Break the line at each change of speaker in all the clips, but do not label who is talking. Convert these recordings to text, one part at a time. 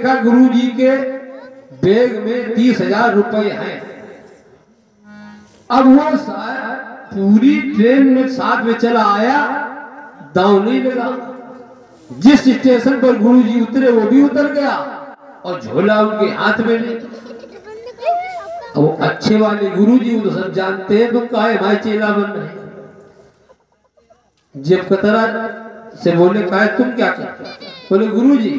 देखा गुरुजी के बैग में 30,000 रुपए हैं। अब वो पूरी ट्रेन में साथ में चला आया, दांव नहीं लगा। जिस स्टेशन पर गुरुजी उतरे वो भी उतर गया और झोला उनके हाथ में नहीं। वो अच्छे वाले गुरुजी वो तो सब जानते हैं, तुम काहे भाई चेला बन रहे। जब कतरा से बोले काहे तुम क्या करते, बोले गुरुजी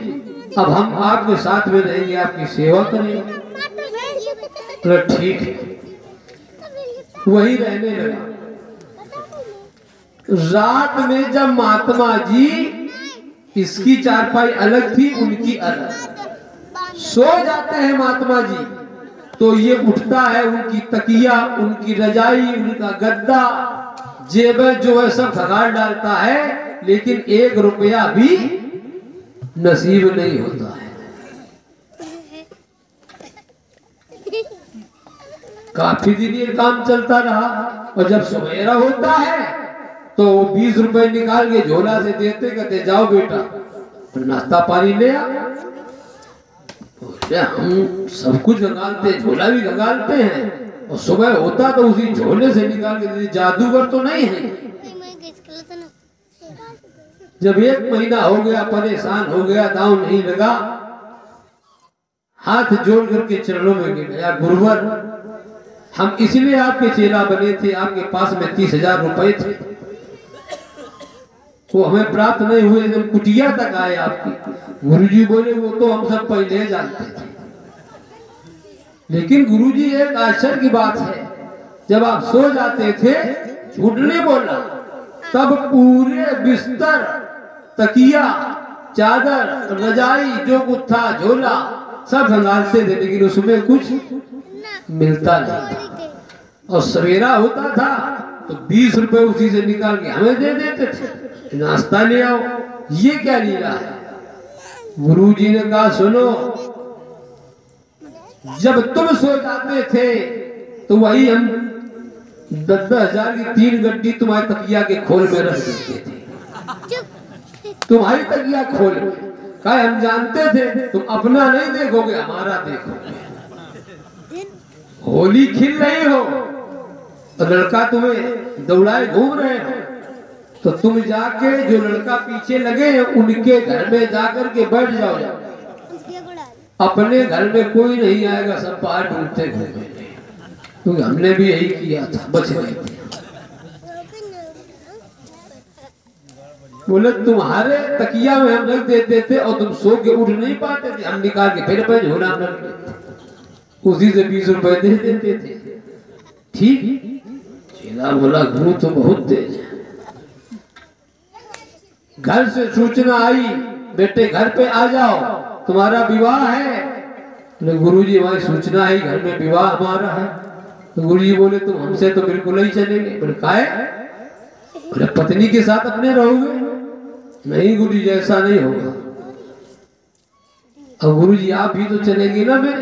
अब हम आपके साथ में रहेंगे, आपकी सेवा करेंगे। बोले ठीक है, वही रहने लगा। रात में जब महात्मा जी, इसकी चारपाई अलग थी उनकी अलग, सो जाते हैं महात्मा जी, तो ये उठता है, उनकी तकिया, उनकी रजाई, उनका गद्दा, जेब जो है सब भगाड़ डालता है, लेकिन 1 रुपया भी नसीब नहीं होता है। काफी दिन ये काम चलता रहा और जब सवेरा होता है तो 20 रुपए निकाल के झोला से देते, कहते जाओ बेटा नाश्ता पानी ले आ। हम सब कुछ गंगालते, झोला भी गंगालते हैं, और सुबह होता तो उसी झोले से निकाल के देते। जादूगर तो नहीं है। जब 1 महीना हो गया, परेशान हो गया, दांव नहीं लगा, हाथ जोड़ करके चरणों में गया, गुरुवर हम इसलिए आपके चेला बने थे, आपके पास में 30,000 रुपए थे, वो हमें प्राप्त नहीं हुए, जब कुटिया तक आए आपकी। गुरुजी बोले वो तो हम सब पहले जानते थे, लेकिन गुरुजी एक आश्चर्य की बात है, जब आप सो जाते थे, झूठ नहीं बोलना, तब पूरे बिस्तर, तकिया, चादर, रजाई जो कुछ था, झोला सब भंगालते थे, लेकिन उसमें कुछ मिलता नहीं था। और सवेरा होता था तो 20 रुपए उसी से निकाल के हमें दे देते थे, नाश्ता ले आओ। ये क्या लीला है? गुरुजी ने कहा सुनो, जब तुम सो जाते थे तो वही हम 10-10 हजार की 3 गड्डी तुम्हारी तकिया के खोल में रख देते थे, तुम्हारी तकिया खोल में। कहा हम जानते थे तुम अपना नहीं देखोगे, हमारा देखोगे। होली खिल रही हो तो लड़का तुम्हें दौड़ाए घूम रहे हो, तो तुम जाके जो लड़का पीछे लगे हैं उनके घर में जाकर के बैठ जाओ। अपने घर में कोई नहीं आएगा, सब बाहर ढूंढते घूमेंगे, क्योंकि हमने भी यही किया था, बच गए थे। बोले तुम्हारे तकिया में हम रख देते थे और तुम सो के उठ नहीं पाते थे, हम निकाल के फिर पे झोला में रख देते, उसी से 20 रुपए दे देते थे। ठीक, चेला बोला गुरु तो बहुत तेज है। घर से सूचना आई, बेटे घर पे आ जाओ, तुम्हारा विवाह है। तो गुरुजी वहां सूचना है घर में विवाह हमारा है। तो गुरुजी बोले तुम हमसे तो बिल्कुल नहीं चलेंगे। बोले काहे? बोले पत्नी के साथ अपने रहोगे? नहीं गुरुजी जैसा नहीं होगा। और गुरुजी आप भी तो चलेंगे ना मेरे?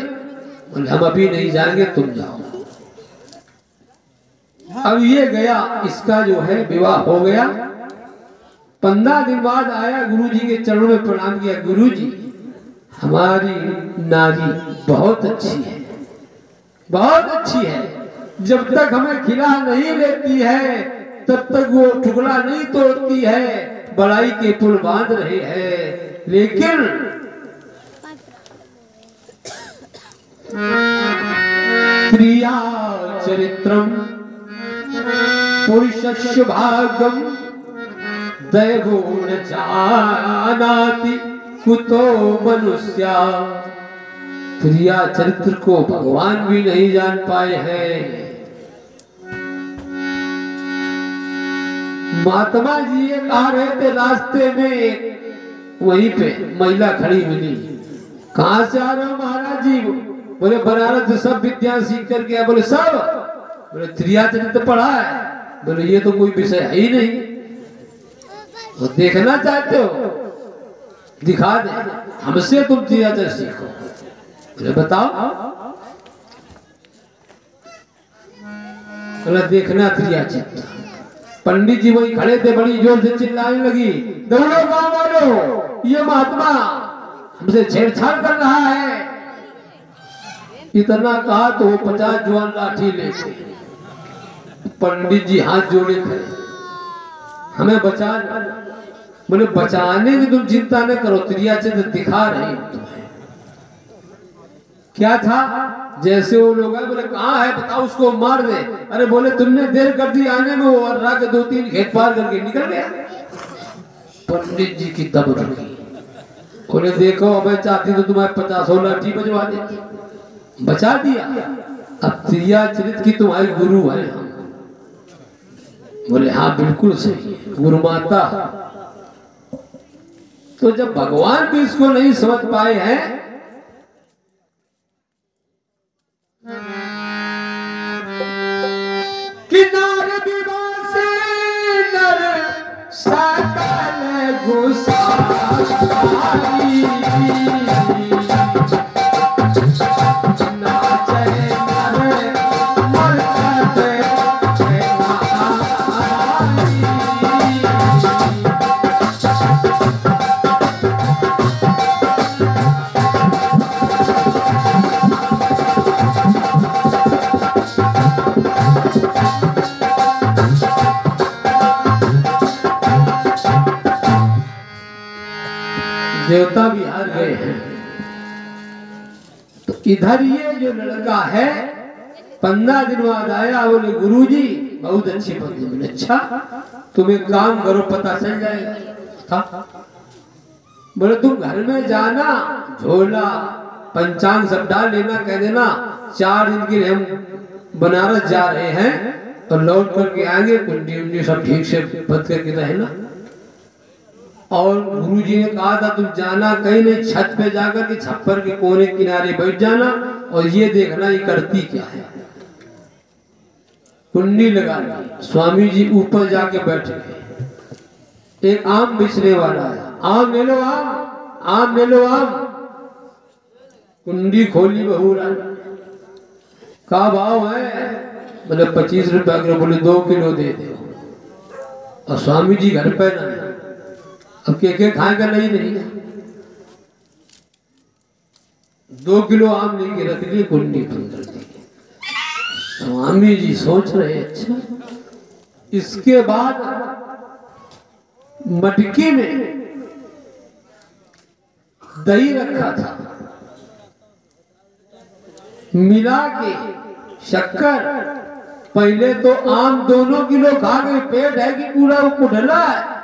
बोले हम अभी नहीं जाएंगे, तुम जाओ। अब ये गया, इसका जो है विवाह हो गया। 15 दिन बाद आया, गुरुजी के चरणों में प्रणाम किया। गुरुजी हमारी नारी बहुत अच्छी है, बहुत अच्छी है, जब तक हमें खिला नहीं लेती है तब तक वो टुकड़ा नहीं तोड़ती है, बड़ाई के पुल बांध रहे हैं। लेकिन प्रिया चरित्रम पुरुषस्य भागम दैवो न जानाति कुतो मनुष्या। प्रिया चरित्र को भगवान भी नहीं जान पाए हैं। महात्मा जी ये कहा रहे थे, रास्ते में वहीं पे महिला खड़ी मिली। कहां से आ रहे हो महाराज जी? बोले बनारस से सब विद्या सीख करके आए। बोले सब? बोले त्रिया चरित्र पढ़ा है। बोले ये तो कोई विषय है ही नहीं, तो देखना चाहते हो दिखा दे, हमसे तुम त्रिया चरित्र सीखो। बोले बताओ। बोला देखना त्रिया चरित्र। पंडित जी वही खड़े थे, बड़ी जोर से चिल्लाने लगी, दौड़ो गांव वालों, ये महात्मा हमसे छेड़छाड़ कर रहा है। इतना कहा तो वो 50 जवान लाठी लेके पंडित जी हाथ जोड़े खड़े, हमें बचा। बोले बचाने की तुम चिंता न करो, त्रिया चिन्ह दिखा रही हूं तुम्हें। क्या था? जैसे वो लोग आए, बोले कहाँ है बताओ, उसको मार दे। अरे बोले तुमने देर कर दी आने में, वो अर्रा के 2-3 खेत पार करके निकल गया। पंडित जी की तब रुकी। बोले देखो अब चाहती तो तुम्हारे 50 लाठी बजवा देती, बचा दिया। अब त्रिया चरित की तुम्हारी गुरु है हम। बोले हाँ बिल्कुल सही, गुरु माता। तो जब भगवान भी इसको नहीं समझ पाए हैं, कि नार विवासे नर सकल गुसाई, नाचे नर मरकत देवता भी हार गए हैं। तो इधर ये जो लड़का है 15 दिन बाद आया। बोले गुरुजी बहुत अच्छी पत्नी मिली। अच्छा तुम एक काम करो, पता चल जाएगा। बोले तुम घर में जाना, झोला पंचांग सब डाल लेना, कह देना 4 दिन के लिए हम बनारस जा रहे हैं और लौट करके आएंगे, कुंडी उंडी सब ठीक से बंद करके रहना। और गुरुजी ने कहा था तुम जाना कहीं नहीं, छत पे जाकर के छप्पर के कोने किनारे बैठ जाना और ये देखना ये करती क्या है। कुंडी लगा ली, स्वामी जी ऊपर जाके बैठ गए। एक आम बेचने वाला है, आम ले लो, आम ले लो, आम। कुंडी खोली, बहू का भाव है? बोले 25 रुपया किलो। बोले 2 किलो दे दो। और स्वामी जी घर पे ना, अब के खाएगा नहीं 2 किलो आम लेके रख लिए, कुंडी बंद कर दी। स्वामी जी सोच रहे अच्छा इसके बाद मटकी में दही रखा था, मिला के शक्कर। पहले तो आम 2 किलो खा गई, पेट है कि पूरा वो कुढ़ला है।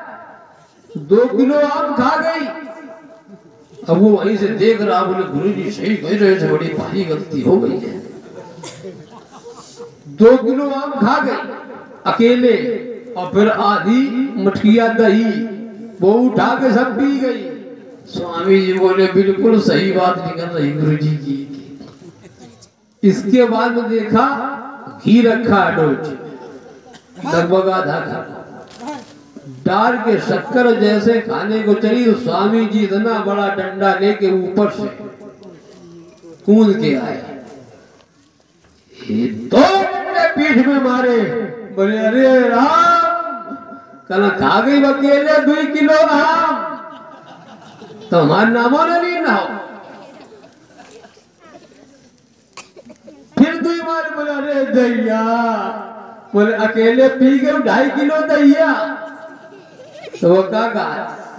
2 किलो आम खा गई। अब वो वहीं से देख रहा, बोले गुरुजी सही कह रहे थे, बड़ी भारी गलती हो गई है। 2 किलो आम खा गई अकेले, और फिर आधी मटकिया दही वो उठा के सब पी गई। स्वामी जी बोले बिल्कुल सही बात निकल रही गुरुजी की। इसके बाद में देखा घी रखा है डोज, लगभग आधा डाल के शक्कर जैसे खाने को चली, तो स्वामी जी इतना बड़ा डंडा लेके ऊपर से कूद के आए। ये 2 डंडे पीठ में मारे। बोले अरे राम, कल खा गई अकेले 2 किलो आम, तो हमारा नामो नहीं ना हो। फिर 2 बार बोले अरे दैया, बोले अकेले पी गए 2.5 किलो दैया। तो वो कहा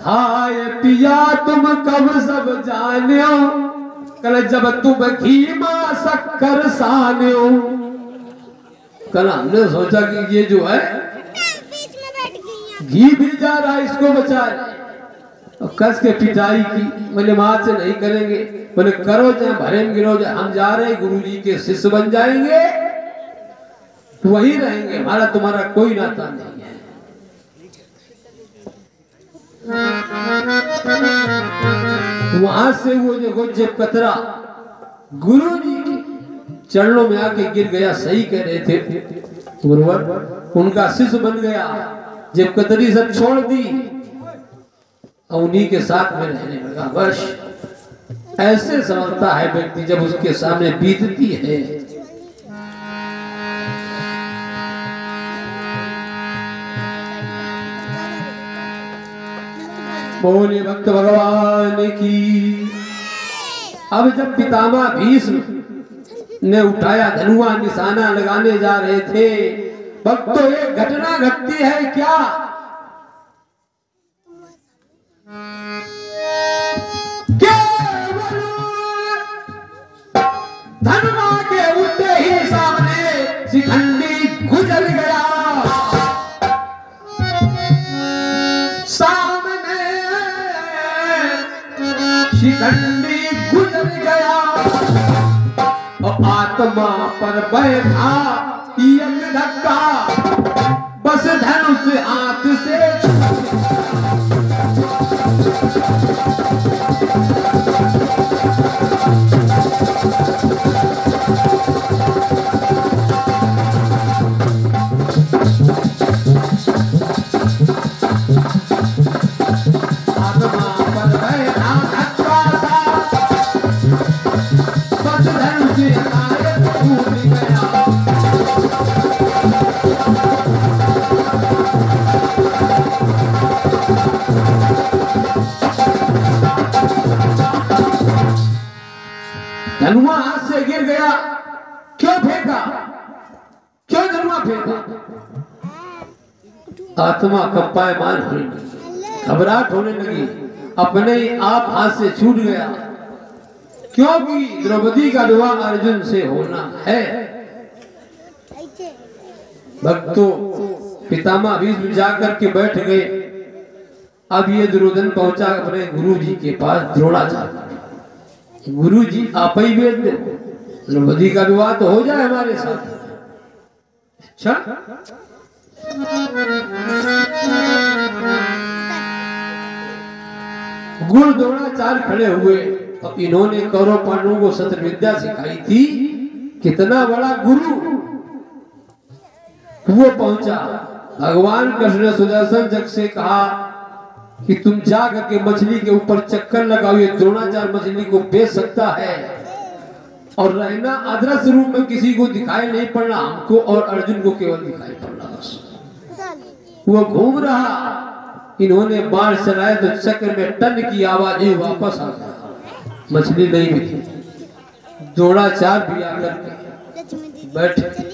हाय पिया तुम कब सब जान्यो, कल जब तुम घी मां शक्कर सान्यो। कल हमने सोचा कि ये जो है घी भी जा रहा है, इसको बचा और कस के पिटाई की। बोले मां से नहीं करेंगे। बोले करो चाहे भरे में गिरो, जाए हम जा रहे गुरुजी के शिष्य बन जाएंगे, वही रहेंगे, हमारा तुम्हारा कोई नाता नहीं है। वहां से वो देखो जब कतरा गुरुजी के चरणों में आके गिर गया। सही कह रहे थे गुरुवर, उनका शिष्य बन गया। जब कतरी सब छोड़ दी और उन्हीं के साथ में रहने लगा। बस ऐसे समझता है व्यक्ति जब उसके सामने बीतती है। बोले भक्त भगवान की। अब जब पितामह भीष्म ने उठाया धनुआ, निशाना लगाने जा रहे थे, भक्तों एक घटना घटती है क्या? धनुआ के उठते ही सामने शिखंडी गुजर गया, सामने शिखंडी गुजर गया और आत्मा पर बैठा एक धक्का, बस धनुष हाथ से धनुआ हाथ से गिर गया। क्यों फेंका? क्यों धनुआ फेंका? आत्मा कंपायमान होने लगी, घबराहट होने लगी, अपने आप हाथ से छूट गया, क्योंकि द्रौपदी का विवाह अर्जुन से होना है। भक्तों, पितामह भीष्म जाकर के बैठ गए। अब ये दुर्योधन पहुंचा अपने गुरु जी के पास, द्रोणाचार्य। गुरु जी आप ही वेद दो, द्रौपदी का विवाह तो हो जाए हमारे साथ। अच्छा, गुरु द्रोणाचार्य खड़े हुए और इन्होंने कौरव पांडवों को शस्त्र विद्या सिखाई थी। कितना बड़ा गुरु! वो पहुंचा। भगवान कृष्ण ने सुदर्शन चक्र से कहा कि तुम जा करके मछली के ऊपर चक्कर लगाओ, ये द्रोणाचार्य मछली को बेच सकता है, और रहना अदृश्य रूप में किसी को दिखाई नहीं पड़ना, हमको और अर्जुन को केवल दिखाई पड़ना बस। वो घूम रहा, इन्होंने बाण चलाया तो चक्र में टन की आवाज ही वापस आ गया, मछली नहीं मिली। द्रोणाचार्य भी आकर के बैठे।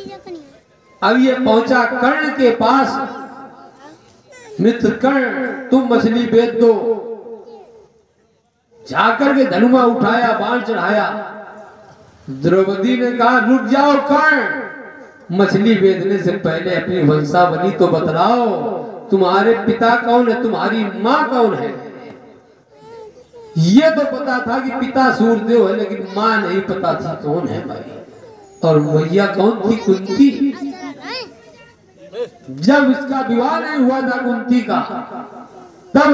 अब ये पहुंचा कर्ण के पास। मित्र कर्ण, तुम मछली बेच दो। जाकर के धनुआ उठाया, बाण चढ़ाया। द्रौपदी ने कहा रुक जाओ कर्ण, मछली बेचने से पहले अपनी वंशावली तो बतलाओ। तुम्हारे पिता कौन है, तुम्हारी माँ कौन है? ये तो पता था कि पिता सूर्यदेव है, लेकिन माँ नहीं पता थी कौन है भाई। और मैया कौन थी? कुंती। जब इसका विवाह नहीं हुआ था कुंती का, तब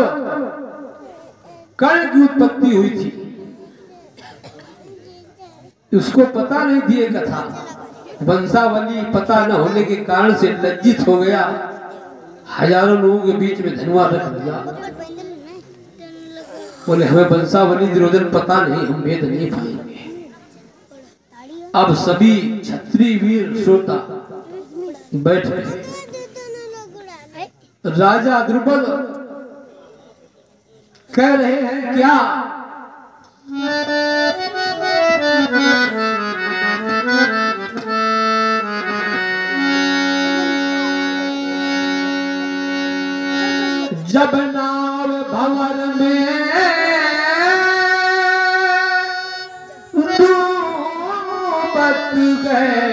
कर्ण की उत्पत्ति हुई थी। उसको पता नहीं थी ये कथा। वंशावली पता न होने के कारण से लज्जित हो गया, हजारों लोगों के बीच में धनुआ रख दिया। बोले हमें वंशावली दुर्योधन पता नहीं, हम वेद नहीं पाएंगे। अब सभी क्षत्रिय वीर श्रोता बैठ गए। राजा द्रुपद कह रहे हैं क्या? जब नाव भंवर में डूबत गए,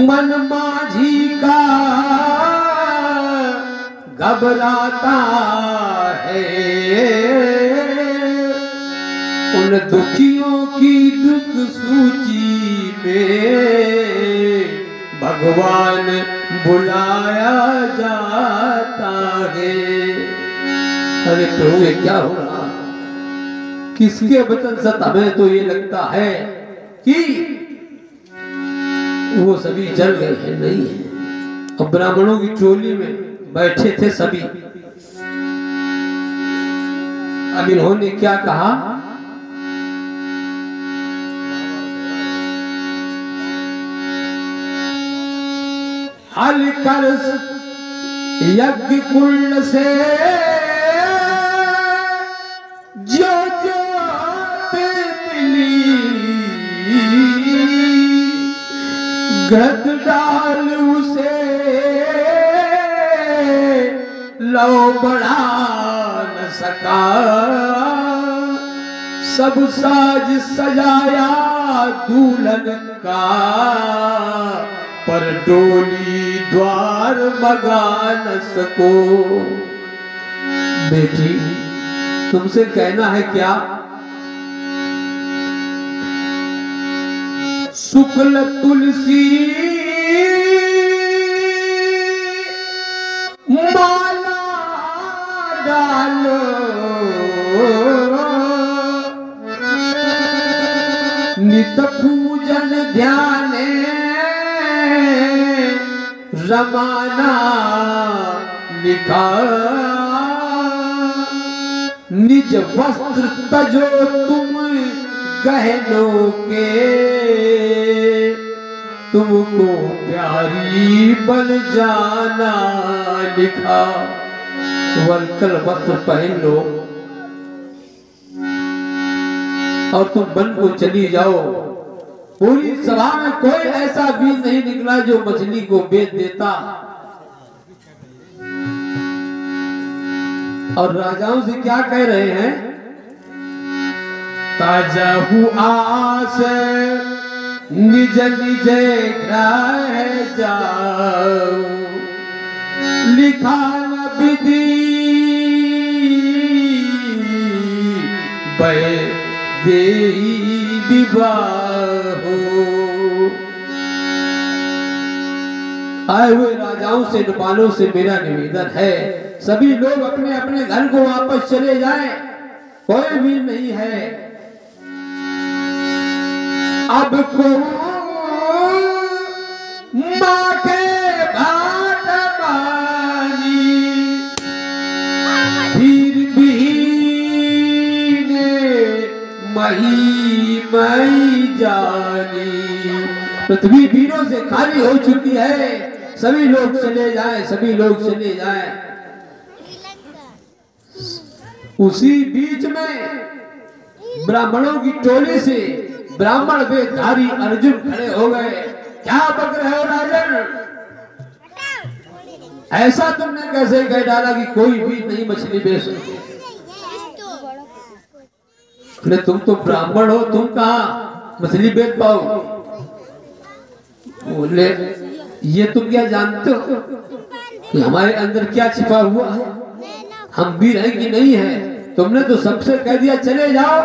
मन माझी का घबराता है, उन दुखियों की दुख सूची में भगवान बुलाया जाता है। अरे प्रभु ये क्या हो रहा? किसके वचन सत? हमें तो ये लगता है कि वो सभी जल गए हैं, नहीं है। और ब्राह्मणों की टोली में बैठे थे सभी। अब इन्होंने क्या कहा? हल कर यज्ञ कुंड से गद डाल उसे लो बढ़ा न सका, सब साज सजाया दुल्हन का, पर डोली द्वार मगा न सको। बेटी तुमसे कहना है क्या? शुक्ल तुलसी माला डालो, नित पूजन ध्यान रमाना लिखा, निज वस्त्र तजो तुम गहनों के, तुमको प्यारी बन जाना लिखा। वल्कल वस्त्र पहन लो और तुम वन को चली जाओ। पूरी सभा में कोई ऐसा बीज नहीं निकला जो मछली को बेच देता। और राजाओं से क्या कह रहे हैं? ताजा आस निज निज ग्रह जाओ, लिखा न विधि बे देई विवाह। आए हुए राजाओं से नृपालों से मेरा निवेदन है, सभी लोग अपने अपने घर को वापस चले जाएं, कोई भी नहीं है। अब को माँ के भाट मानी, फिर भी मही मई जानी। पृथ्वी वीरों से खाली हो चुकी है, सभी लोग चले जाएं, सभी लोग चले जाएं। उसी बीच में ब्राह्मणों की टोली से ब्राह्मण वेशधारी अर्जुन खड़े हो गए। क्या बक रहे हो राजन? ऐसा तुमने कैसे कह डाला कि कोई भी नहीं मछली बेच सकते? तुम तो ब्राह्मण हो, तुम कहाँ मछली बेच पाओ? बोले ये तुम क्या जानते हो कि हमारे अंदर क्या छिपा हुआ है? हम वीर हैं कि नहीं है? तुमने तो सबसे कह दिया चले जाओ,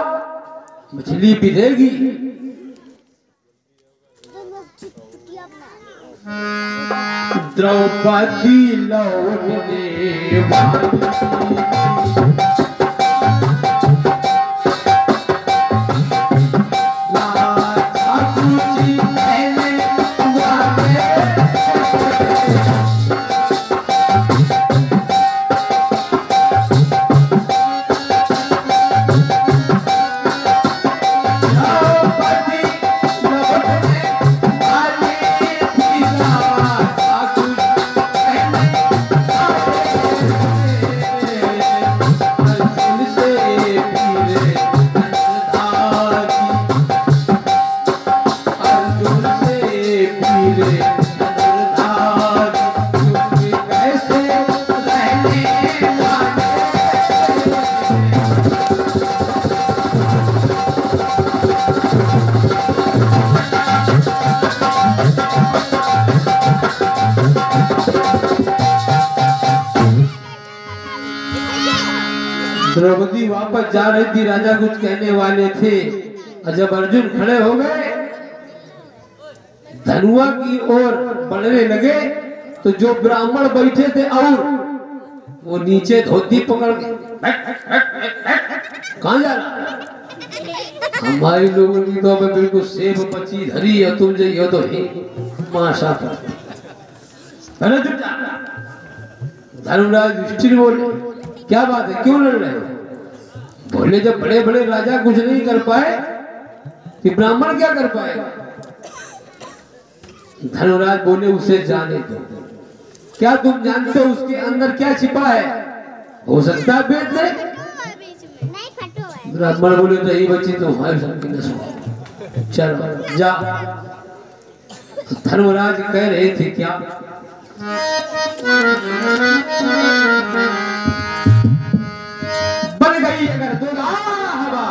मछली बिधेगी। द्रौपदी लौटने वाली द्रौपदी वापस जा रही थी, राजा कुछ कहने वाले थे और जब अर्जुन खड़े हो गए धनुआ की ओर बढ़ने लगे तो जो ब्राह्मण बैठे थे और वो नीचे धोती पकड़ के कहाँ जा रहा? हमारे लोगों की तो बिल्कुल सेब पची धरी है, तुम जाइए तो ही माशा धर्मराज युधिष्ठिर बोले क्या बात है, क्यों लड़ रहे हो? बोले जब बड़े बड़े राजा कुछ नहीं कर पाए कि ब्राह्मण क्या कर पाएगा? धर्मराज बोले उसे जाने दो, क्या तुम जानते हो उसके अंदर क्या छिपा है? हो सकता है बेच दे। ब्राह्मण बोले तो यही बच्ची तो हमारे साथ की नस्ल, चलो जा। धर्मराज कह रहे थे क्या, बन गई अगर दो हवा,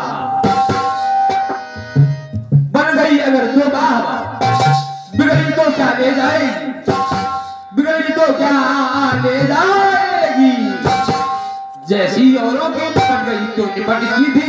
बन गई अगर दो हवा, बिगड़ी तो क्या ले जाएगी, बिगड़ी तो क्या ले जाएगी, जैसी औरों की निपट गई तो निपट भी।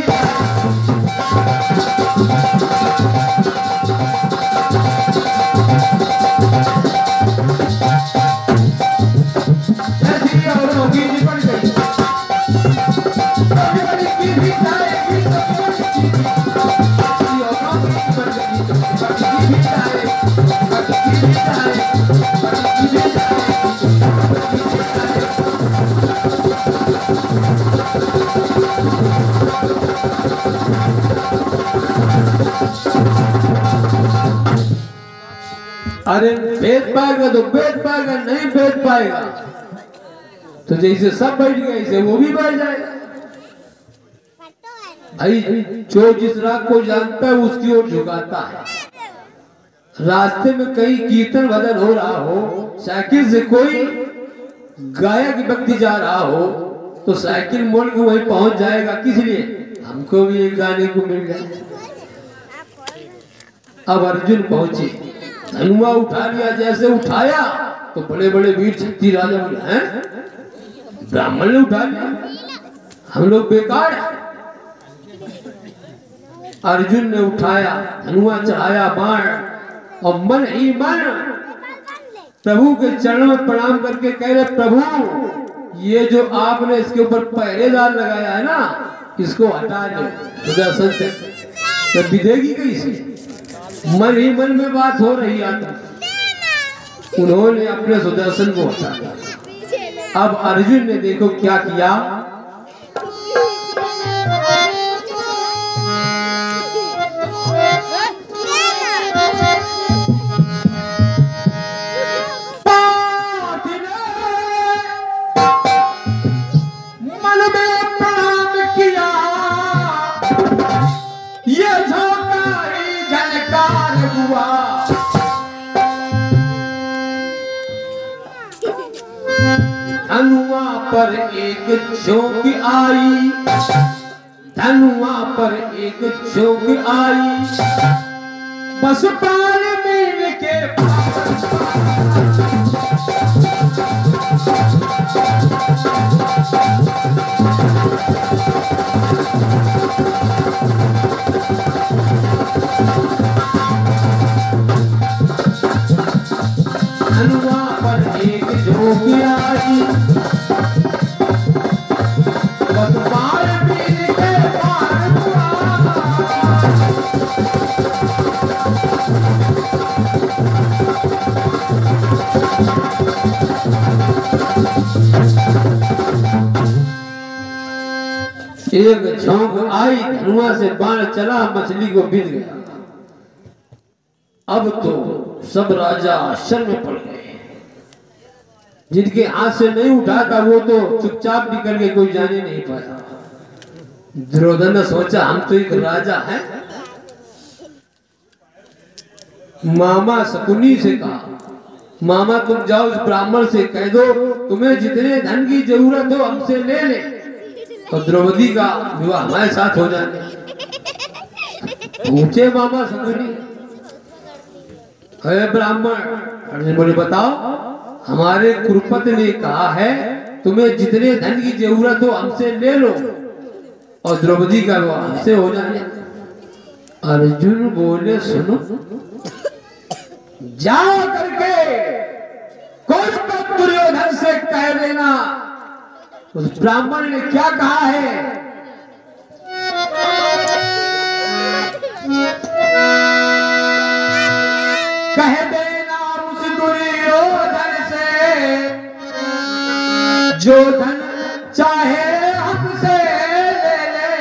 अरे भेद पाएगा तो भेद पाएगा, नहीं भेद पाएगा तो जैसे सब बैठ गए ऐसे वो भी बैठ जाएगा। भाई जो जिस राग को जानता है उसकी ओर झुकाता है। रास्ते में कहीं कीर्तन भजन हो रहा हो, साइकिल से कोई गायक व्यक्ति जा रहा हो तो साइकिल मोड़ के वहीं पहुंच जाएगा। किस लिए? हमको भी एक गाने को मिल जाए। अब अर्जुन पहुंचे, धनुआ उठा लिया, जैसे उठाया तो बड़े बड़े वीर शक्ति राजा बोले हैं ब्राह्मण ने उठा लिया, हम लोग बेकार है। अर्जुन ने उठाया, धनुआ चढ़ाया, बाण, और मन ही मन प्रभु के चरणों में प्रणाम करके कह रहे प्रभु ये जो आपने इसके ऊपर पहरेदार लगाया है ना इसको हटा दो। सुदर्शन से तो विदेगी कैसे? मन ही मन में बात हो रही आती। उन्होंने अपने सुदर्शन को हटा दिया। अब अर्जुन ने देखो क्या किया, मन में प्रणाम किया, ये झोंकारी झनकार हुआ। धनुआ पर एक झोंक आई, धनुआ पर एक झोंक आई, बस पार मीन के धनुआ पर एक झोंक आई, बस पार मीन के पार हुआ। एक झोंक आई, धनुआ से बाण चला, मछली को बिंद गया। अब तो सब राजा आश्चर्य में पड़ गए। जिनके हाथ से नहीं उठा था वो तो चुपचाप निकल के, कोई जाने नहीं पाया। दुर्योधन ने सोचा हम तो एक राजा हैं। मामा शकुनी से कहा मामा तुम जाओ इस ब्राह्मण से कह दो तुम्हें जितने धन की जरूरत हो हमसे ले ले, और द्रौपदी का विवाह हमारे साथ हो जाए। पूछे मामा शकुनी, अरे ब्राह्मण, अर्जुन बोले बताओ। हमारे कुरुपत ने कहा है तुम्हें जितने धन की जरूरत हो हमसे ले लो और द्रौपदी का विवाह हमसे हो जाए। अर्जुन बोले सुनो, जाओ करके कुरुपत दुर्योधन से कह देना उस ब्राह्मण ने क्या कहा है। कह देना उस दुर्योधन से जो धन चाहे हमसे ले ले,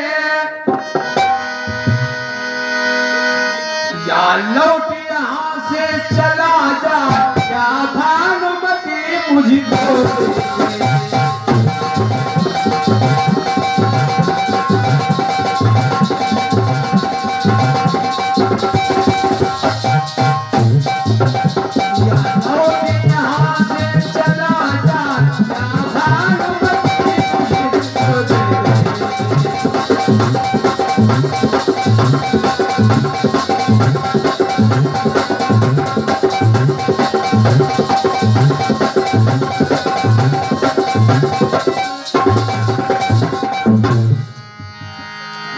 या लौट यहाँ से चला जा, या भानुमति मुझको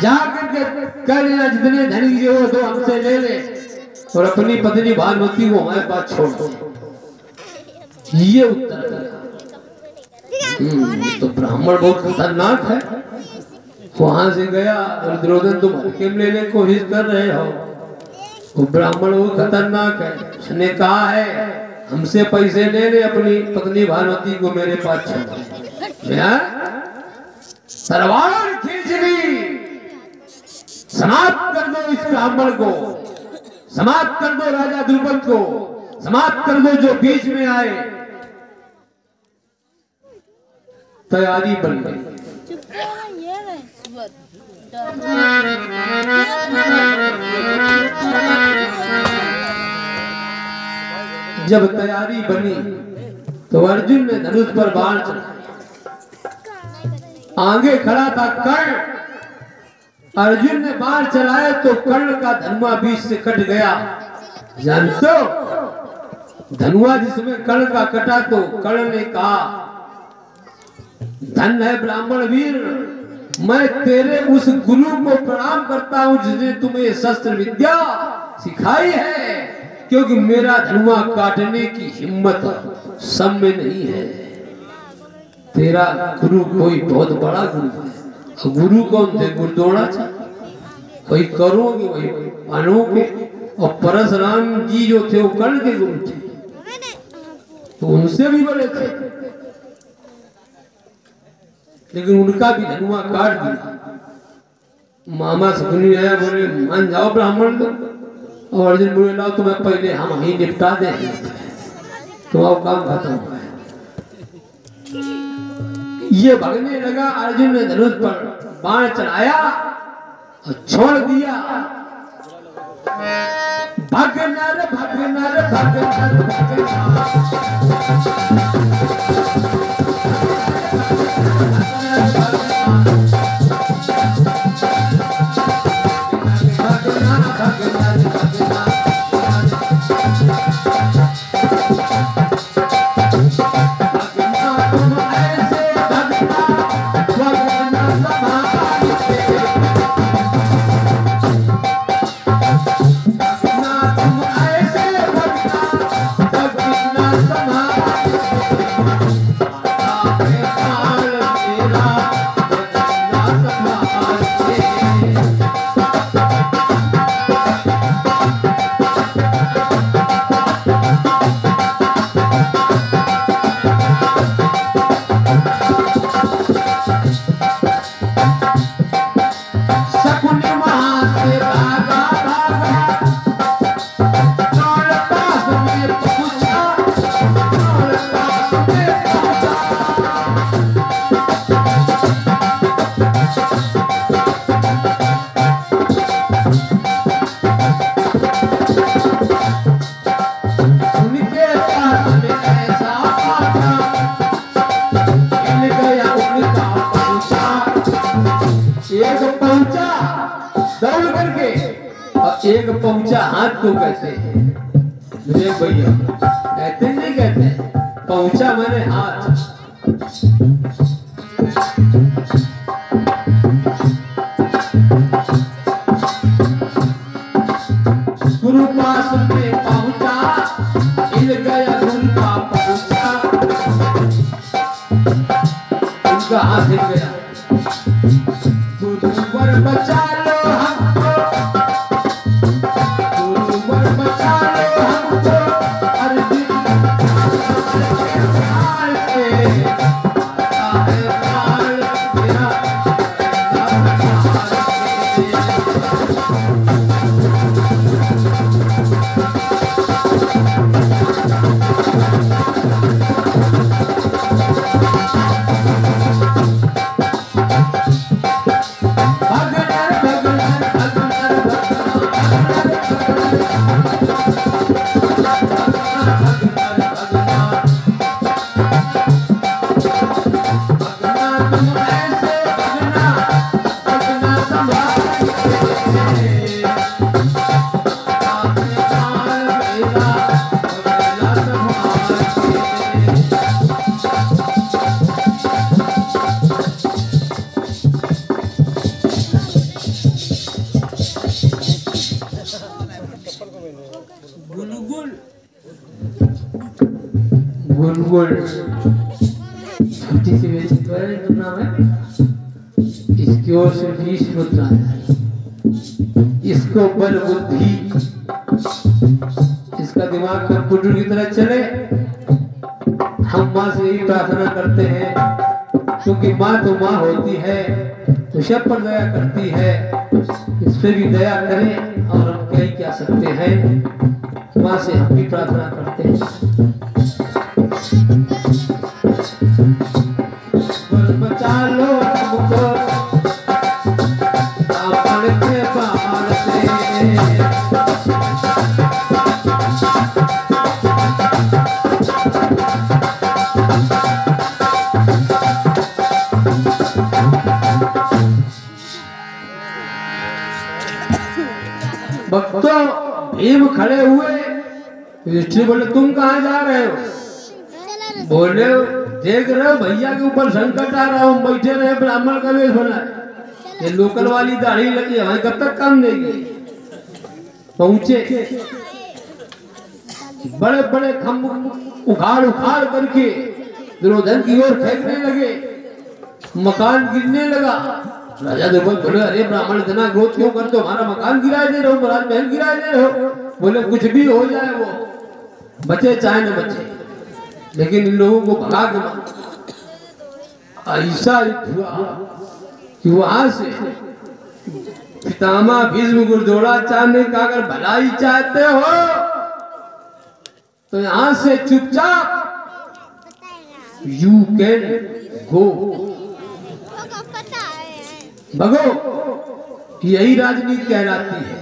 जाकर के कह लेना जितने धन की हो तो हमसे ले ले और अपनी पत्नी भानुमति को हमारे पास छोड़ दो। ये उत्तर दिया। तो ब्राह्मण बहुत खतरनाक है। वहां से गया और दुर्योधन तुम हल्के में लेने की कोशिश कर रहे हो। वो ब्राह्मण वो खतरनाक है। उसने कहा है हमसे पैसे ले ले, अपनी पत्नी भानुमति को मेरे पास छोड़। तलवार खींच ली, समाप्त कर दो इस ब्राह्मण को, समाप्त कर दो राजा द्रुपद को, समाप्त कर दो जो बीच में आए। तैयारी बन गई। जब तैयारी बनी तो अर्जुन ने धनुष पर बाण चलाया। आगे खड़ा था कर्ण। अर्जुन ने बाण चलाया तो कर्ण का धनुआ बीच से कट गया। जानते हो धनुआ जिसमें कर्ण का कटा तो कर्ण ने कहा धन है ब्राह्मण वीर, मैं तेरे उस गुरु को प्रणाम करता हूं जिसने तुम्हें शस्त्र विद्या सिखाई है, क्योंकि मेरा धनुआ काटने की हिम्मत सब में नहीं है। तेरा गुरु कोई बहुत बड़ा गुरु है। गुरु कौन थे? गुरुद्रोणाचार्य। कोई करोगे वही मानोगे। और परशुराम जी जो थे वो कर्ण के गुरु थे, तो उनसे भी बड़े थे, लेकिन उनका भी धनुआ काट दिया। मामा सुखनी आया, बोले मान जाओ ब्राह्मण को। और अर्जुन बोले लाओ तुम्हें पहले हम ही निपटा दे, तुम्हारा काम खत्म हुआ है। ये भागने लगा। अर्जुन ने धनुष पर बाण चढ़ाया और छोड़ दिया। भागना रे भागना रे भागना रे भागना। एक पहुंचा हाथ को कहते हैं भैया, कहते नहीं कहते, पहुंचा मैंने हाथ। गुरु पास में पहुंचा, हिल गया गुरु का पहुंचा, उनका हाथ हिल गया। गुरुवर बचा लो हमको, मुकुट छोटी सी बेटी तो है, नाम है इसकी ओर से 20 मुद्राएं, इसको बल बुद्धि, इसका दिमाग कंप्यूटर की तरह चले। हम माँ से यही प्रार्थना करते हैं, क्योंकि माँ तो माँ होती है, तो सब पर दया करती है, इस पे भी दया करें। और हम क्या सकते हैं, माँ से हम भी प्रार्थना करते हैं। बचा लो हमको आपन के बाहर से, भक्तों भीम खड़े हुए, युधिष्ठिर बोले तुम कहाँ जा रहे हो? बोले देख रहे हो भैया के ऊपर संकट आ रहा, हम बैठे रहे ब्राह्मण का वेश बनाए, ये लोकल वाली दाढ़ी लगी है, हमें कब तक काम देगी। पहुंचे, बड़े बड़े खम्भ उखाड़ उखाड़ करके दुर्योधन की ओर फेंकने लगे, मकान गिरने लगा। राजा द्रुपद बोले अरे ब्राह्मण इतना क्रोध क्यों करते हो, हमारा मकान गिरा दे रहे हो, महाराज महल गिरा दे रहे हो। बोले कुछ भी हो जाए, वो बचे चाहे न बचे, लेकिन इन लोगों को भगा के ऐसा हुआ कि वहां से पितामह भीष्म गुरुद्रोणाचार्य ने कहा अगर भलाई चाहते हो तो यहां से चुपचाप यू कैन गो, भगो। यही राजनीति कहलाती है।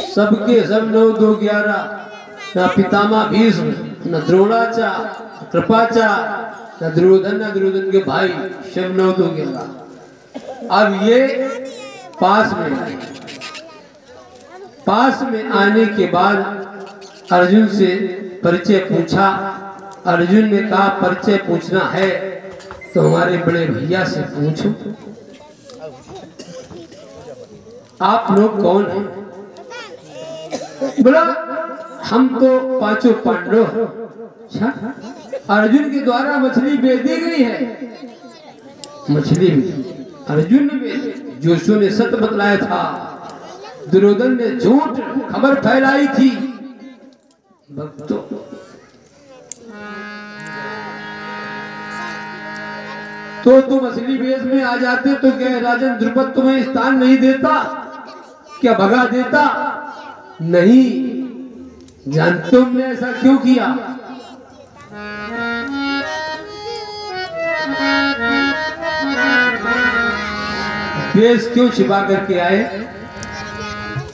सबके सब 9 2 11, ना पितामह भीष्म, न द्रोणाचार्य, कृपाचार्य, न दुर्योधन, न दुर्योधन के भाई, सब 9 2 11। अब ये पास में आए। पास में आने के बाद अर्जुन से परिचय पूछा। अर्जुन ने कहा परिचय पूछना है तो हमारे बड़े भैया से पूछो, आप लोग कौन हैं? बोला हम तो 5 पांडव। अच्छा, अर्जुन के द्वारा मछली बेच दी गई है। मछली अर्जुन ने बेच, जोशु ने सत्य बतलाया था, दुर्योधन ने झूठ खबर फैलाई थी। भक्तों तो तुम असली वेश में आ जाते तो क्या राजन द्रुपद तुम्हें स्थान नहीं देता, क्या भगा देता? नहीं। जानते तुमने ऐसा क्यों किया? वेश क्यों छिपा करके आए?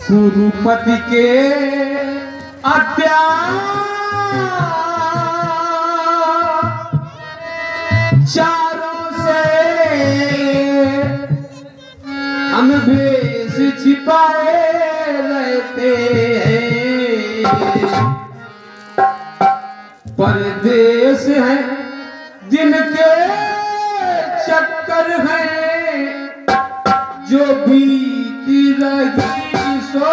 कुरुपति के अत्याचारों से हम वेश छिपाए रहते हैं, परदेश है जिनके चक्कर हैं, जो बीती रही सो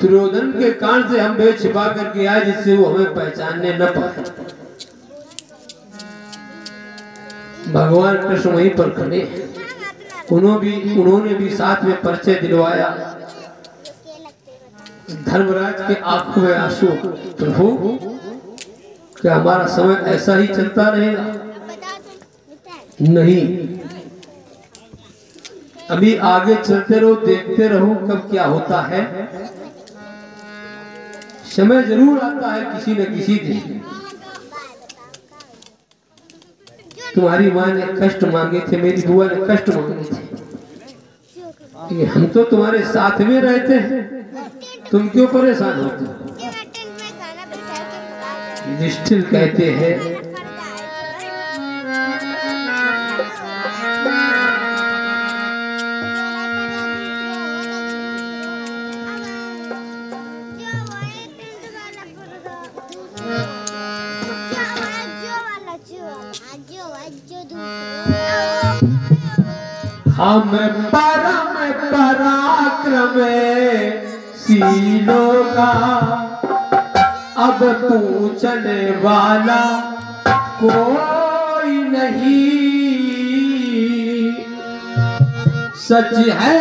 दुर्योधन के कान से हम वेश छिपा करके आए, जिससे वो हमें पहचानने न पाए। भगवान कृष्ण वहीं पर खड़े, उन्होंने भी साथ में परिचय दिलवाया। धर्मराज के आंखों में आंसू, प्रभु क्या हमारा समय ऐसा ही चलता रहेगा? नहीं, अभी आगे चलते रहो, देखते रहो कब क्या होता है। समय जरूर आता है किसी न किसी दिन। तुम्हारी माँ ने कष्ट मांगे थे, मेरी बुआ ने कष्ट मांगे थे, हम तो तुम्हारे साथ में रहते हैं, तुम क्यों परेशान होते हो? युधिष्ठिर कहते हैं हम परम पराक्रमशीलों का अब पूछने वाला कोई नहीं। सच है